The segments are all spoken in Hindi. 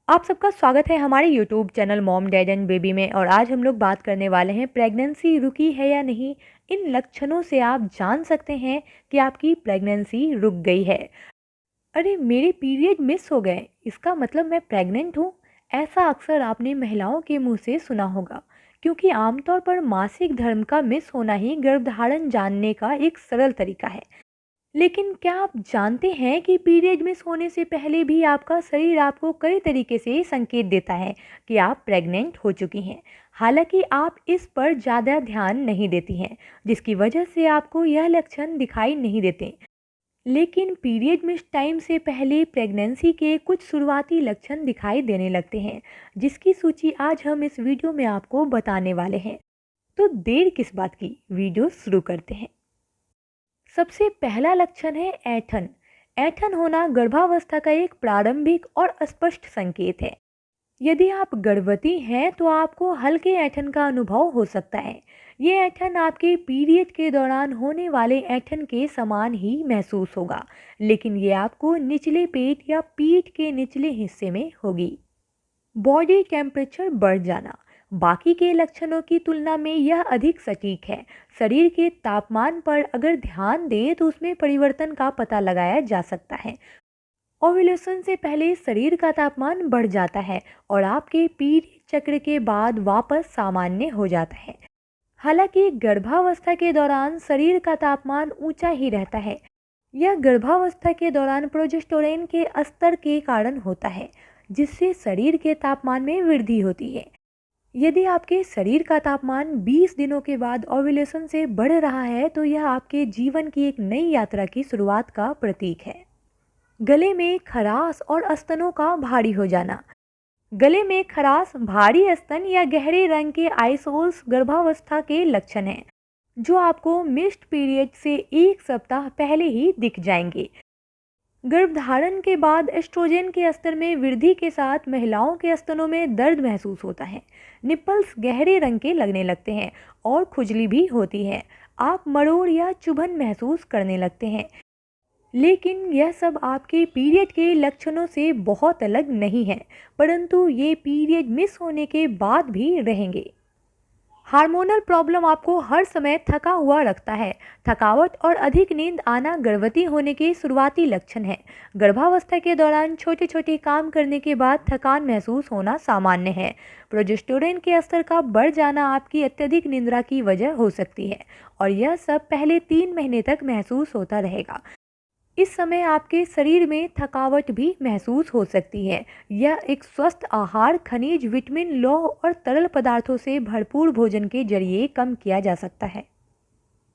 आप सबका स्वागत है हमारे YouTube channel mom dad and baby में। और आज हम लोग बात करने वाले हैं प्रेगनेंसी रुकी है या नहीं। इन लक्षणों से आप जान सकते हैं कि आपकी प्रेगनेंसी रुक गई है। अरे मेरे पीरियड मिस हो गए, इसका मतलब मैं प्रेग्नेंट हूँ। ऐसा अक्सर आपने महिलाओं के मुंह से सुना होगा, क्योंकि आमतौर पर मासिक धर्म का मिस होना ही गर्भधारण जानने का एक सरल तरीका है। लेकिन क्या आप जानते हैं कि पीरियड मिस होने से पहले भी आपका शरीर आपको कई तरीके से संकेत देता है कि आप प्रेग्नेंट हो चुकी हैं। हालांकि आप इस पर ज़्यादा ध्यान नहीं देती हैं, जिसकी वजह से आपको यह लक्षण दिखाई नहीं देते। लेकिन पीरियड मिस टाइम से पहले प्रेगनेंसी के कुछ शुरुआती लक्षण दिखाई देने लगते हैं, जिसकी सूची आज हम इस वीडियो में आपको बताने वाले हैं। तो देर किस बात की, वीडियो शुरू करते हैं। सबसे पहला लक्षण है ऐंठन। ऐंठन होना गर्भावस्था का एक प्रारंभिक और स्पष्ट संकेत है। यदि आप गर्भवती हैं तो आपको हल्के ऐंठन का अनुभव हो सकता है। ये ऐंठन आपके पीरियड के दौरान होने वाले ऐंठन के समान ही महसूस होगा, लेकिन ये आपको निचले पेट या पीठ के निचले हिस्से में होगी। बॉडी टेम्परेचर बढ़ जाना बाकी के लक्षणों की तुलना में यह अधिक सटीक है। शरीर के तापमान पर अगर ध्यान दें तो उसमें परिवर्तन का पता लगाया जा सकता है। ओव्यूलेशन से पहले शरीर का तापमान बढ़ जाता है और आपके पीरियड चक्र के बाद वापस सामान्य हो जाता है। हालांकि गर्भावस्था के दौरान शरीर का तापमान ऊंचा ही रहता है। यह गर्भावस्था के दौरान प्रोजेस्टेरोन के स्तर के कारण होता है, जिससे शरीर के तापमान में वृद्धि होती है। यदि आपके शरीर का तापमान 20 दिनों के बाद ओव्यूलेशन से बढ़ रहा है तो यह आपके जीवन की एक नई यात्रा की शुरुआत का प्रतीक है। गले में खराश और स्तनों का भारी हो जाना। गले में खराश, भारी स्तन या गहरे रंग के आइसोल्स गर्भावस्था के लक्षण हैं, जो आपको मिस्ड पीरियड से एक सप्ताह पहले ही दिख जाएंगे। गर्भधारण के बाद एस्ट्रोजन के स्तर में वृद्धि के साथ महिलाओं के स्तनों में दर्द महसूस होता है। निपल्स गहरे रंग के लगने लगते हैं और खुजली भी होती है। आप मरोड़ या चुभन महसूस करने लगते हैं। लेकिन यह सब आपके पीरियड के लक्षणों से बहुत अलग नहीं है, परंतु ये पीरियड मिस होने के बाद भी रहेंगे। हार्मोनल प्रॉब्लम आपको हर समय थका हुआ रखता है। थकावट और अधिक नींद आना गर्भवती होने के शुरुआती लक्षण है। गर्भावस्था के दौरान छोटे छोटे काम करने के बाद थकान महसूस होना सामान्य है। प्रोजेस्टेरोन के स्तर का बढ़ जाना आपकी अत्यधिक निद्रा की वजह हो सकती है, और यह सब पहले 3 महीने तक महसूस होता रहेगा। इस समय आपके शरीर में थकावट भी महसूस हो सकती है। यह एक स्वस्थ आहार, खनिज, विटामिन, लौह और तरल पदार्थों से भरपूर भोजन के जरिए कम किया जा सकता है।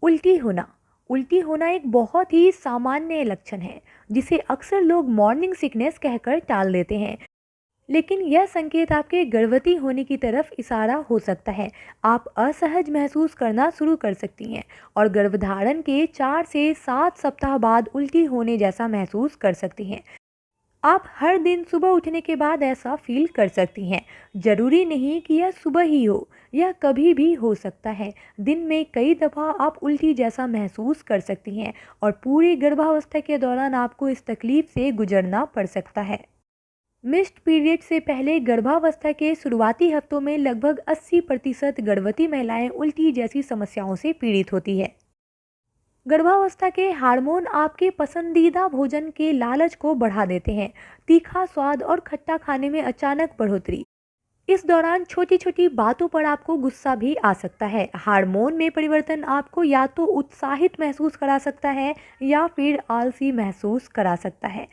उल्टी होना। उल्टी होना एक बहुत ही सामान्य लक्षण है, जिसे अक्सर लोग मॉर्निंग सिकनेस कहकर टाल देते हैं। लेकिन यह संकेत आपके गर्भवती होने की तरफ इशारा हो सकता है। आप असहज महसूस करना शुरू कर सकती हैं और गर्भधारण के 4 से 7 सप्ताह बाद उल्टी होने जैसा महसूस कर सकती हैं। आप हर दिन सुबह उठने के बाद ऐसा फील कर सकती हैं। जरूरी नहीं कि यह सुबह ही हो, यह कभी भी हो सकता है। दिन में कई दफ़ा आप उल्टी जैसा महसूस कर सकती हैं और पूरी गर्भावस्था के दौरान आपको इस तकलीफ से गुजरना पड़ सकता है। मिस्ड पीरियड से पहले गर्भावस्था के शुरुआती हफ्तों में लगभग 80% गर्भवती महिलाएं उल्टी जैसी समस्याओं से पीड़ित होती है। गर्भावस्था के हार्मोन आपके पसंदीदा भोजन के लालच को बढ़ा देते हैं। तीखा स्वाद और खट्टा खाने में अचानक बढ़ोतरी। इस दौरान छोटी छोटी बातों पर आपको गुस्सा भी आ सकता है। हार्मोन में परिवर्तन आपको या तो उत्साहित महसूस करा सकता है या फिर आलसी महसूस करा सकता है।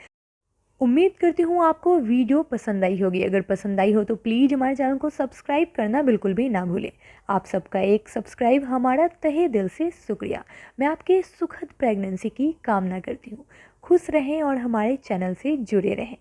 उम्मीद करती हूँ आपको वीडियो पसंद आई होगी। अगर पसंद आई हो तो प्लीज़ हमारे चैनल को सब्सक्राइब करना बिल्कुल भी ना भूलें। आप सबका एक सब्सक्राइब हमारा तहे दिल से शुक्रिया। मैं आपके सुखद प्रेगनेंसी की कामना करती हूँ। खुश रहें और हमारे चैनल से जुड़े रहें।